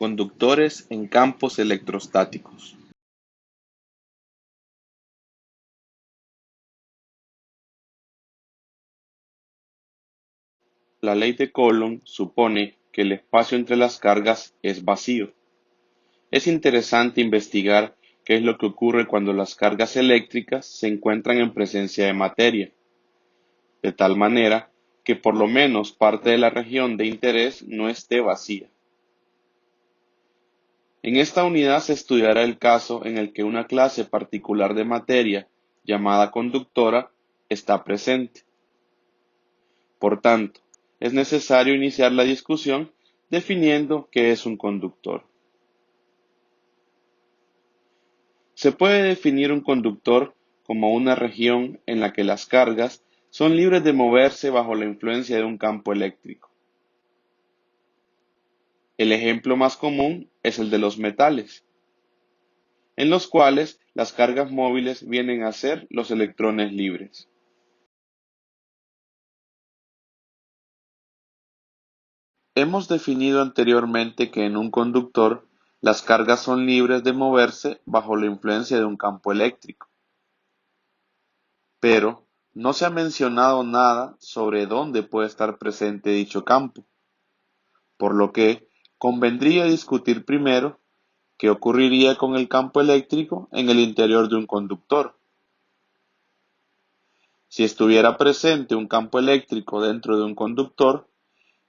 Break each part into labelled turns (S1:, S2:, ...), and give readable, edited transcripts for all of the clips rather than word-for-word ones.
S1: Conductores en campos electrostáticos. La ley de Coulomb supone que el espacio entre las cargas es vacío. Es interesante investigar qué es lo que ocurre cuando las cargas eléctricas se encuentran en presencia de materia, de tal manera que por lo menos parte de la región de interés no esté vacía. En esta unidad se estudiará el caso en el que una clase particular de materia, llamada conductora, está presente. Por tanto, es necesario iniciar la discusión definiendo qué es un conductor. Se puede definir un conductor como una región en la que las cargas son libres de moverse bajo la influencia de un campo eléctrico. El ejemplo más común es el de los metales, en los cuales las cargas móviles vienen a ser los electrones libres. Hemos definido anteriormente que en un conductor las cargas son libres de moverse bajo la influencia de un campo eléctrico, pero no se ha mencionado nada sobre dónde puede estar presente dicho campo, por lo que convendría discutir primero qué ocurriría con el campo eléctrico en el interior de un conductor. Si estuviera presente un campo eléctrico dentro de un conductor,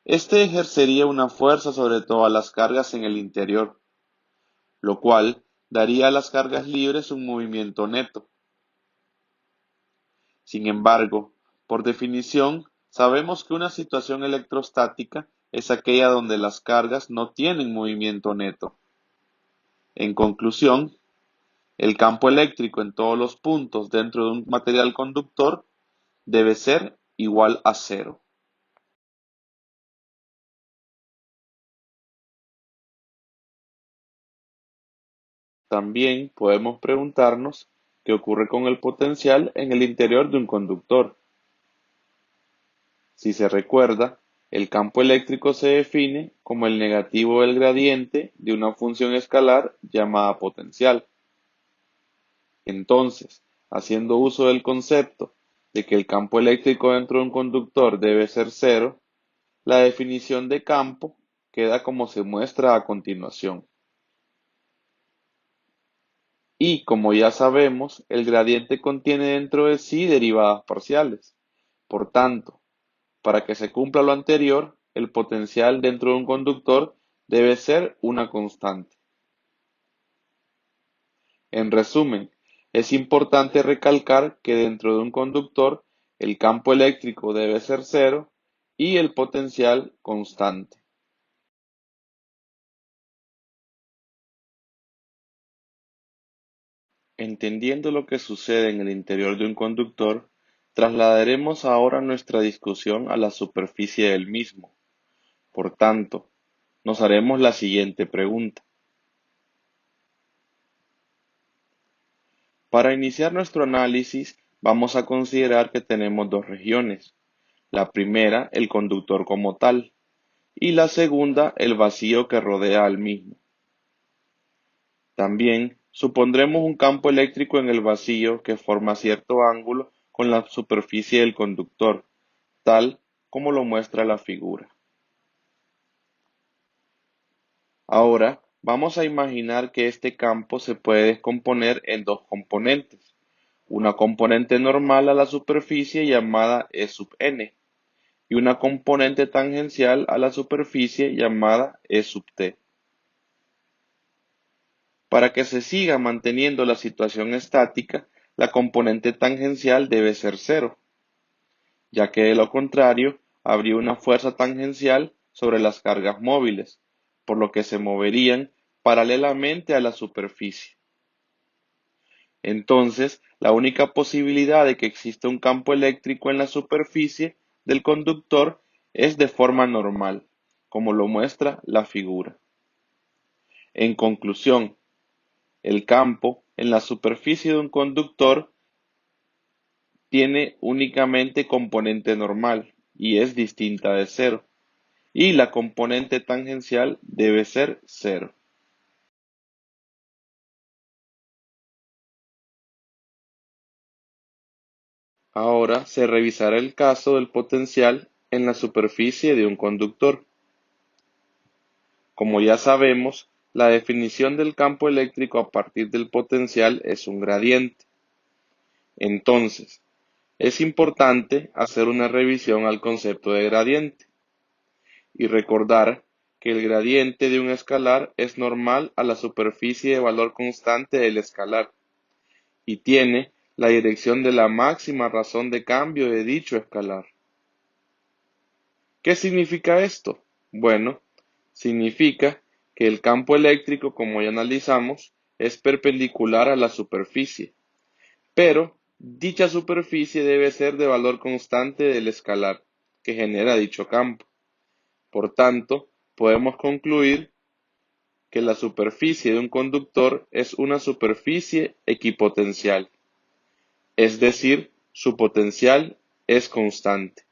S1: éste ejercería una fuerza sobre todas las cargas en el interior, lo cual daría a las cargas libres un movimiento neto. Sin embargo, por definición, sabemos que una situación electrostática es aquella donde las cargas no tienen movimiento neto. En conclusión, el campo eléctrico en todos los puntos dentro de un material conductor debe ser igual a cero. También podemos preguntarnos qué ocurre con el potencial en el interior de un conductor. Si se recuerda, el campo eléctrico se define como el negativo del gradiente de una función escalar llamada potencial. Entonces, haciendo uso del concepto de que el campo eléctrico dentro de un conductor debe ser cero, la definición de campo queda como se muestra a continuación. Y como ya sabemos, el gradiente contiene dentro de sí derivadas parciales. Por tanto, para que se cumpla lo anterior, el potencial dentro de un conductor debe ser una constante. En resumen, es importante recalcar que dentro de un conductor el campo eléctrico debe ser cero y el potencial constante. Entendiendo lo que sucede en el interior de un conductor, trasladaremos ahora nuestra discusión a la superficie del mismo. Por tanto, nos haremos la siguiente pregunta. Para iniciar nuestro análisis, vamos a considerar que tenemos dos regiones. La primera, el conductor como tal, y la segunda, el vacío que rodea al mismo. También supondremos un campo eléctrico en el vacío que forma cierto ángulo con la superficie del conductor, tal como lo muestra la figura. Ahora, vamos a imaginar que este campo se puede descomponer en dos componentes. Una componente normal a la superficie llamada E sub n y una componente tangencial a la superficie llamada E sub t. Para que se siga manteniendo la situación estática, la componente tangencial debe ser cero, ya que de lo contrario habría una fuerza tangencial sobre las cargas móviles, por lo que se moverían paralelamente a la superficie. Entonces, la única posibilidad de que exista un campo eléctrico en la superficie del conductor es de forma normal, como lo muestra la figura. En conclusión, el campo en la superficie de un conductor tiene únicamente componente normal y es distinta de cero. y la componente tangencial debe ser cero. Ahora se revisará el caso del potencial en la superficie de un conductor. Como ya sabemos, la definición del campo eléctrico a partir del potencial es un gradiente. Entonces, es importante hacer una revisión al concepto de gradiente y recordar que el gradiente de un escalar es normal a la superficie de valor constante del escalar y tiene la dirección de la máxima razón de cambio de dicho escalar. ¿Qué significa esto? Bueno, significa que el campo eléctrico, como ya analizamos, es perpendicular a la superficie, pero dicha superficie debe ser de valor constante del escalar que genera dicho campo. Por tanto, podemos concluir que la superficie de un conductor es una superficie equipotencial, es decir, su potencial es constante.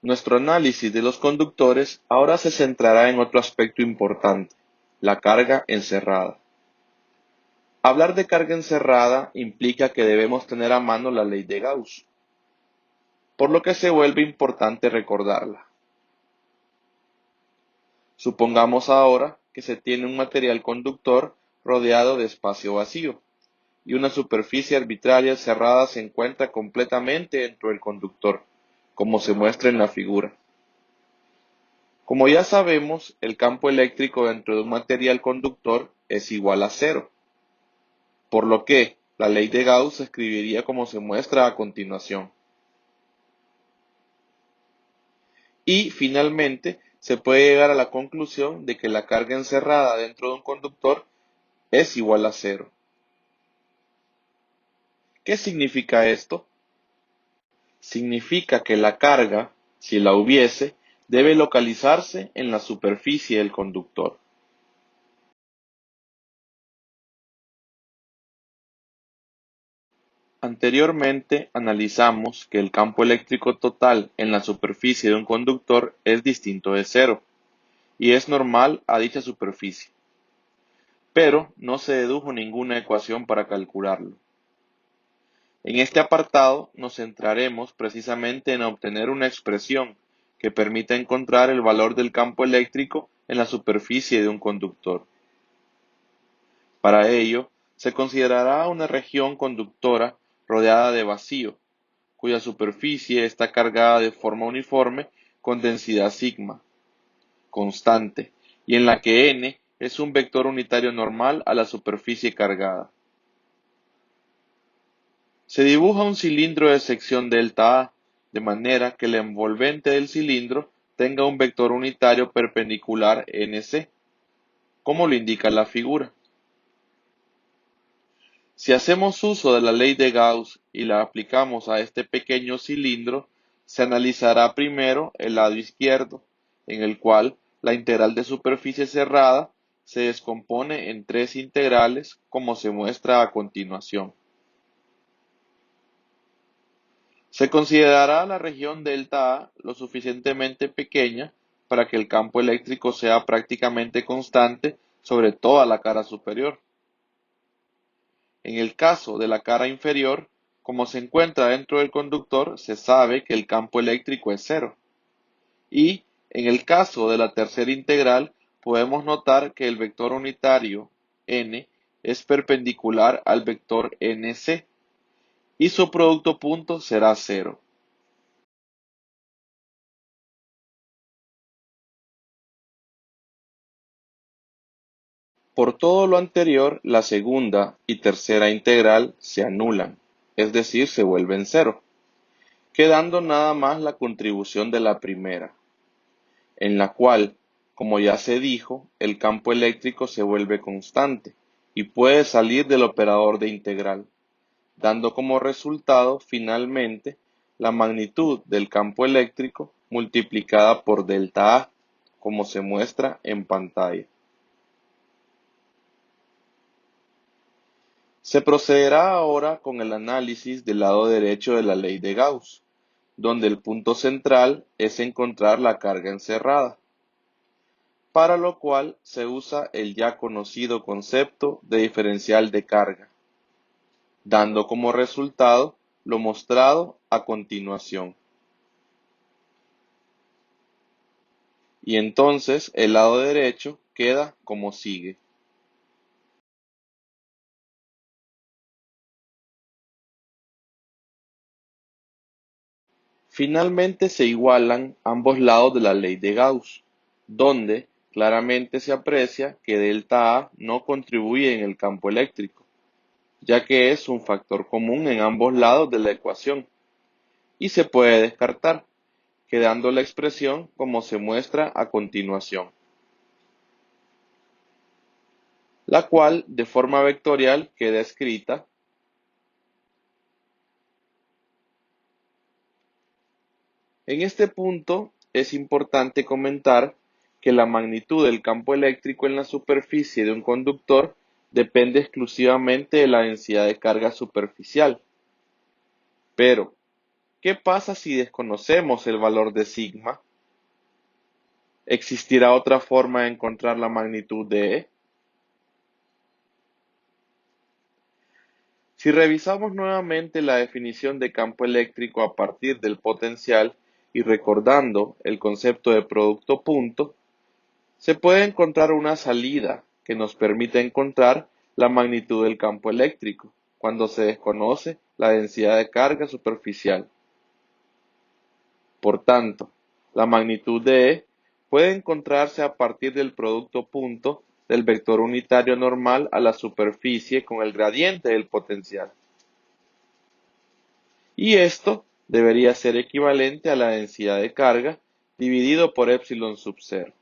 S1: Nuestro análisis de los conductores ahora se centrará en otro aspecto importante, la carga encerrada. Hablar de carga encerrada implica que debemos tener a mano la ley de Gauss, por lo que se vuelve importante recordarla. Supongamos ahora que se tiene un material conductor rodeado de espacio vacío y una superficie arbitraria cerrada se encuentra completamente dentro del conductor, como se muestra en la figura. Como ya sabemos, el campo eléctrico dentro de un material conductor es igual a cero, por lo que la ley de Gauss se escribiría como se muestra a continuación. Y finalmente, se puede llegar a la conclusión de que la carga encerrada dentro de un conductor es igual a cero. ¿Qué significa esto? Significa que la carga, si la hubiese, debe localizarse en la superficie del conductor. Anteriormente analizamos que el campo eléctrico total en la superficie de un conductor es distinto de cero, y es normal a dicha superficie, pero no se dedujo ninguna ecuación para calcularlo. En este apartado nos centraremos precisamente en obtener una expresión que permita encontrar el valor del campo eléctrico en la superficie de un conductor. Para ello, se considerará una región conductora rodeada de vacío, cuya superficie está cargada de forma uniforme con densidad sigma, constante, y en la que n es un vector unitario normal a la superficie cargada. Se dibuja un cilindro de sección delta A, de manera que la envolvente del cilindro tenga un vector unitario perpendicular NC, como lo indica la figura. Si hacemos uso de la ley de Gauss y la aplicamos a este pequeño cilindro, se analizará primero el lado izquierdo, en el cual la integral de superficie cerrada se descompone en tres integrales como se muestra a continuación. Se considerará la región delta A lo suficientemente pequeña para que el campo eléctrico sea prácticamente constante sobre toda la cara superior. En el caso de la cara inferior, como se encuentra dentro del conductor, se sabe que el campo eléctrico es cero. Y en el caso de la tercera integral, podemos notar que el vector unitario n es perpendicular al vector nc y su producto punto será cero. Por todo lo anterior, la segunda y tercera integral se anulan, es decir, se vuelven cero, quedando nada más la contribución de la primera, en la cual, como ya se dijo, el campo eléctrico se vuelve constante y puede salir del operador de integral, dando como resultado finalmente la magnitud del campo eléctrico multiplicada por delta A, como se muestra en pantalla. Se procederá ahora con el análisis del lado derecho de la ley de Gauss, donde el punto central es encontrar la carga encerrada, para lo cual se usa el ya conocido concepto de diferencial de carga, dando como resultado lo mostrado a continuación. Y entonces el lado derecho queda como sigue. Finalmente se igualan ambos lados de la ley de Gauss, donde claramente se aprecia que delta A no contribuye en el campo eléctrico, ya que es un factor común en ambos lados de la ecuación, y se puede descartar, quedando la expresión como se muestra a continuación, la cual de forma vectorial queda escrita. En este punto es importante comentar que la magnitud del campo eléctrico en la superficie de un conductor depende exclusivamente de la densidad de carga superficial. Pero, ¿qué pasa si desconocemos el valor de sigma? ¿Existirá otra forma de encontrar la magnitud de E? Si revisamos nuevamente la definición de campo eléctrico a partir del potencial y recordando el concepto de producto punto, se puede encontrar una salida que nos permite encontrar la magnitud del campo eléctrico cuando se desconoce la densidad de carga superficial. Por tanto, la magnitud de E puede encontrarse a partir del producto punto del vector unitario normal a la superficie con el gradiente del potencial. Y esto debería ser equivalente a la densidad de carga dividido por epsilon sub 0.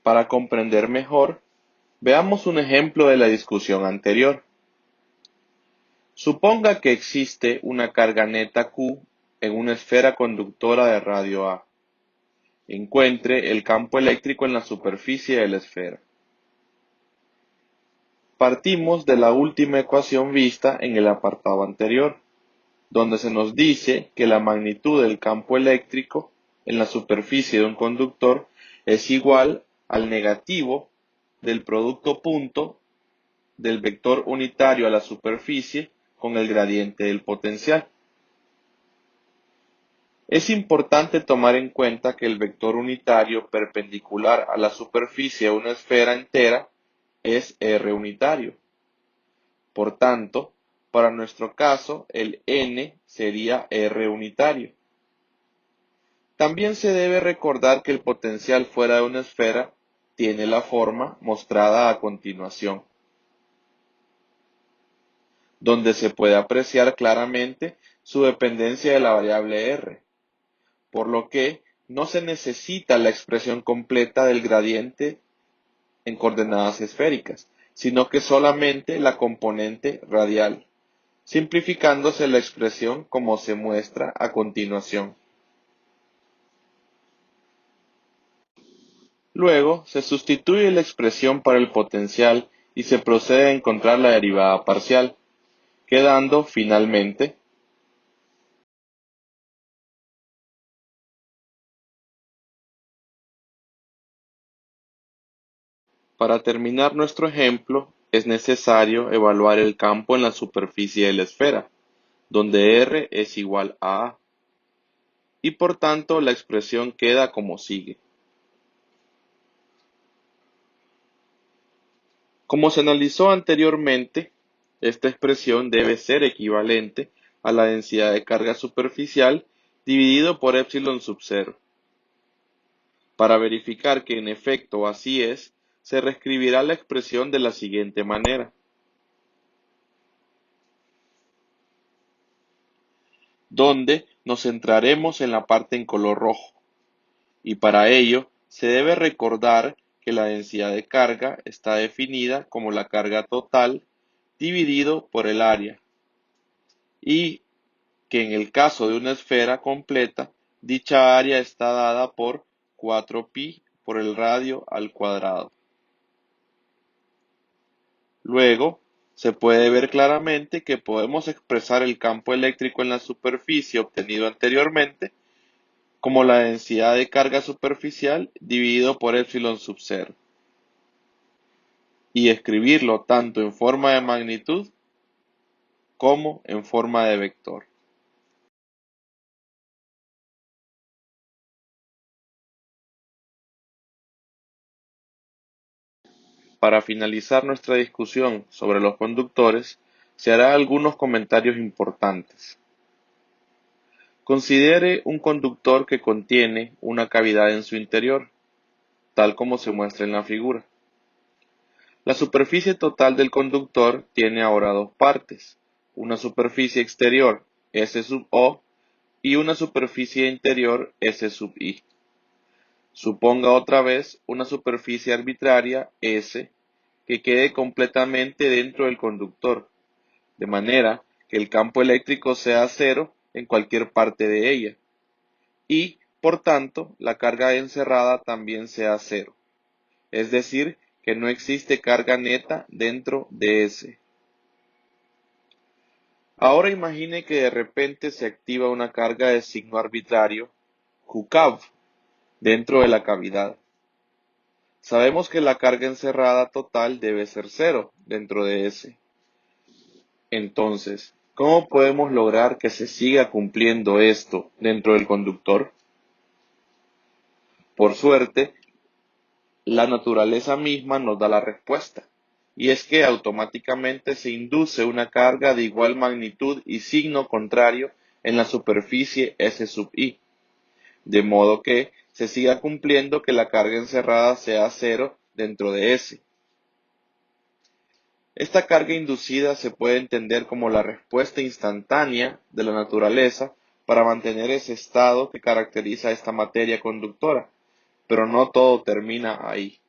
S1: Para comprender mejor, veamos un ejemplo de la discusión anterior. Suponga que existe una carga neta Q en una esfera conductora de radio A. Encuentre el campo eléctrico en la superficie de la esfera. Partimos de la última ecuación vista en el apartado anterior, donde se nos dice que la magnitud del campo eléctrico en la superficie de un conductor es igual al negativo del producto punto del vector unitario a la superficie con el gradiente del potencial. Es importante tomar en cuenta que el vector unitario perpendicular a la superficie de una esfera entera es R unitario. Por tanto, para nuestro caso, el n sería R unitario. También se debe recordar que el potencial fuera de una esfera tiene la forma mostrada a continuación, donde se puede apreciar claramente su dependencia de la variable R, por lo que no se necesita la expresión completa del gradiente en coordenadas esféricas, sino que solamente la componente radial, simplificándose la expresión como se muestra a continuación. Luego, se sustituye la expresión para el potencial y se procede a encontrar la derivada parcial, quedando finalmente. Para terminar nuestro ejemplo, es necesario evaluar el campo en la superficie de la esfera, donde R es igual a A, y por tanto la expresión queda como sigue. Como se analizó anteriormente, esta expresión debe ser equivalente a la densidad de carga superficial dividido por epsilon sub 0. Para verificar que en efecto así es, se reescribirá la expresión de la siguiente manera, donde nos centraremos en la parte en color rojo, y para ello se debe recordar que la densidad de carga está definida como la carga total dividido por el área, y que en el caso de una esfera completa, dicha área está dada por 4pi por el radio al cuadrado. Luego, se puede ver claramente que podemos expresar el campo eléctrico en la superficie obtenido anteriormente como la densidad de carga superficial dividido por epsilon sub 0, y escribirlo tanto en forma de magnitud como en forma de vector. Para finalizar nuestra discusión sobre los conductores, se hará algunos comentarios importantes. Considere un conductor que contiene una cavidad en su interior, tal como se muestra en la figura. La superficie total del conductor tiene ahora dos partes, una superficie exterior S sub O y una superficie interior S sub I. Suponga otra vez una superficie arbitraria S que quede completamente dentro del conductor, de manera que el campo eléctrico sea cero en cualquier parte de ella, y, por tanto, la carga encerrada también sea cero, es decir, que no existe carga neta dentro de S. Ahora imagine que de repente se activa una carga de signo arbitrario, QCAV, dentro de la cavidad. Sabemos que la carga encerrada total debe ser cero dentro de S. Entonces, ¿cómo podemos lograr que se siga cumpliendo esto dentro del conductor? Por suerte, la naturaleza misma nos da la respuesta, y es que automáticamente se induce una carga de igual magnitud y signo contrario en la superficie S sub I, de modo que se siga cumpliendo que la carga encerrada sea cero dentro de S. Esta carga inducida se puede entender como la respuesta instantánea de la naturaleza para mantener ese estado que caracteriza a esta materia conductora, pero no todo termina ahí.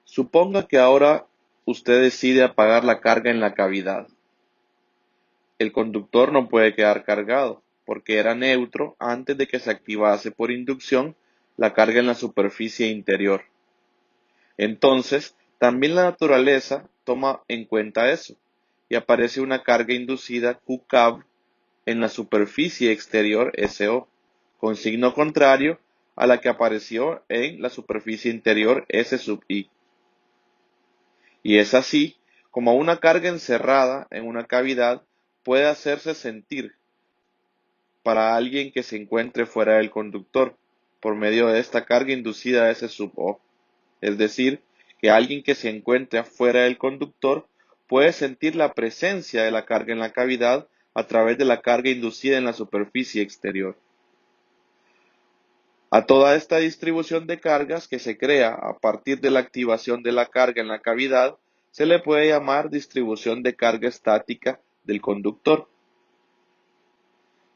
S1: Suponga que ahora usted decide apagar la carga en la cavidad. El conductor no puede quedar cargado, porque era neutro antes de que se activase por inducción la carga en la superficie interior. Entonces, también la naturaleza toma en cuenta eso, y aparece una carga inducida QCAV en la superficie exterior SO, con signo contrario a la que apareció en la superficie interior S sub I. Y es así como una carga encerrada en una cavidad puede hacerse sentir para alguien que se encuentre fuera del conductor por medio de esta carga inducida S sub O. Es decir, que alguien que se encuentre afuera del conductor puede sentir la presencia de la carga en la cavidad a través de la carga inducida en la superficie exterior. A toda esta distribución de cargas que se crea a partir de la activación de la carga en la cavidad se le puede llamar distribución de carga estática del conductor.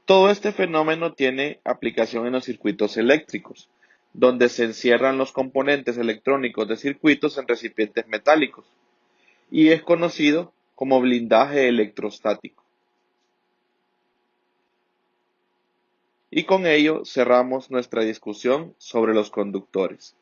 S1: Todo este fenómeno tiene aplicación en los circuitos eléctricos, donde se encierran los componentes electrónicos de circuitos en recipientes metálicos, y es conocido como blindaje electrostático. Y con ello cerramos nuestra discusión sobre los conductores.